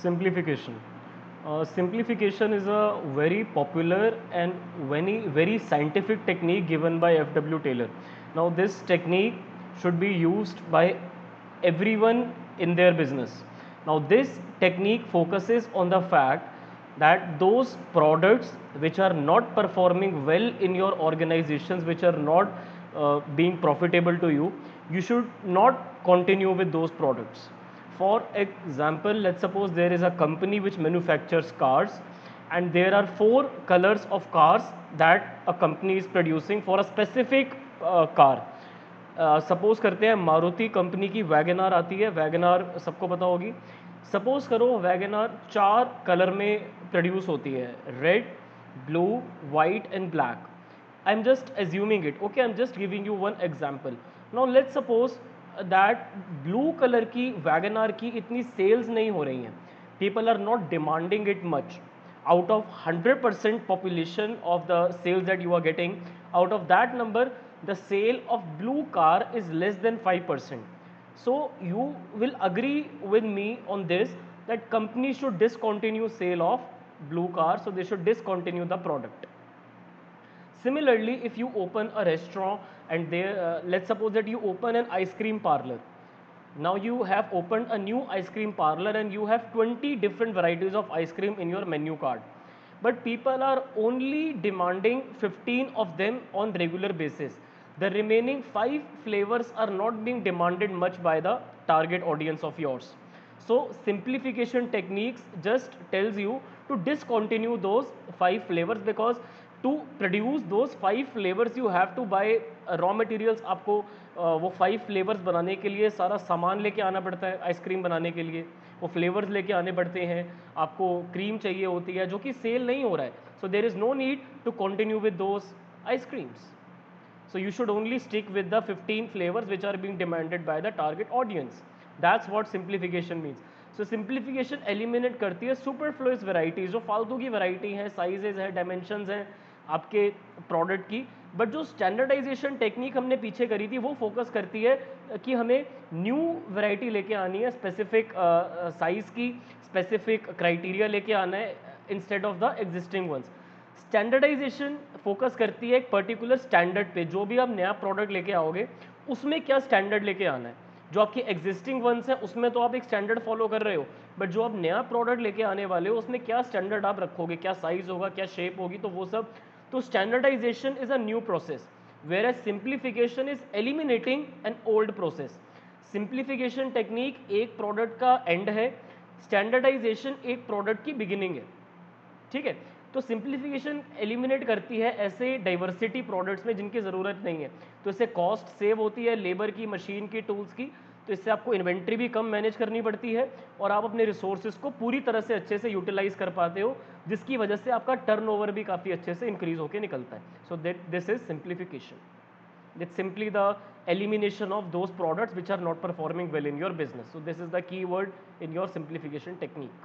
Simplification. Simplification is a very popular and very scientific technique given by F.W. Taylor. Now, this technique should be used by everyone in their business. Now, this technique focuses on the fact that those products which are not performing well in your organizations, which are not being profitable to you, you should not continue with those products. For example, let's suppose there is a company which manufactures cars, and there are four colors of cars that a company is producing for a specific car. Suppose करते हैं Maruti company की WagonR आती है, WagonR सबको पता होगी. Suppose करो WagonR चार कलर में प्रोड्यूस होती है, red, blue, white and black. I'm just assuming it. Okay, I'm just giving you one example. Now let's suppose that blue color की वैगनार की इतनी सेल्स नहीं हो रही हैं. People are not demanding it much. Out of 100% population of the sales that you are getting, out of that number, the sale of blue car is less than 5%. So you will agree with me on this that companies should discontinue sale of blue car, so they should discontinue the product. Similarly, if you open a restaurant and there, let's suppose that you open an ice cream parlor. Now you have opened a new ice cream parlor and you have 20 different varieties of ice cream in your menu card. But people are only demanding 15 of them on regular basis. The remaining 5 flavors are not being demanded much by the target audience of yours. So simplification techniques just tells you to discontinue those 5 flavors, because to produce those 5 flavors you have to buy raw materials. आपको वो 5 flavors बनाने के लिए सारा सामान लेके आना पड़ता है. आइसक्रीम बनाने के लिए वो फ्लेवर्स लेके आने पड़ते हैं, आपको क्रीम चाहिए होती है जो कि सेल नहीं हो रहा है. So there is no need to continue with those ice creams. So you should only stick with the 15 flavors which are being demanded by the target audience. That's what simplification means. So simplification eliminate करती है superfluous varieties, जो फालतू की variety है, sizes है, dimensions हैं आपके product की. बट जो स्टैंडर्डाइजेशन टेक्निक हमने पीछे करी थी वो फोकस करती है कि हमें न्यू वैरायटी लेके आनी है, स्पेसिफिक साइज की, स्पेसिफिक क्राइटेरिया लेके आना है instead of the existing ones. Standardization focus करती है एक पर्टिकुलर स्टैंडर्ड पे. जो भी आप नया प्रोडक्ट लेके आओगे उसमें क्या स्टैंडर्ड लेके आना है. जो आपके एग्जिस्टिंग वंस हैं उसमें तो आप एक स्टैंडर्ड फॉलो कर रहे हो, बट जो आप नया प्रोडक्ट लेके आने वाले हो उसमें क्या स्टैंडर्ड आप रखोगे, क्या साइज होगा, क्या शेप होगी, तो वो सब. तो standardization is a new process, whereas simplification is eliminating an old process. Simplification technique एक प्रोडक्ट का एंड है, स्टैंडर्डाइजेशन एक प्रोडक्ट की बिगिनिंग है. ठीक है. तो सिंप्लीफिकेशन एलिमिनेट करती है ऐसे डाइवर्सिटी प्रोडक्ट्स में जिनकी ज़रूरत नहीं है. तो इससे कॉस्ट सेव होती है, लेबर की, मशीन की, टूल्स की. तो इससे आपको इन्वेंट्री भी कम मैनेज करनी पड़ती है और आप अपने रिसोर्सेज को पूरी तरह से अच्छे से यूटिलाइज कर पाते हो, जिसकी वजह से आपका टर्नओवर भी काफ़ी अच्छे से इंक्रीज होकर निकलता है. So this is simplification. It's simply the elimination of those products which are not performing well in your business. So this is the key word in your simplification technique.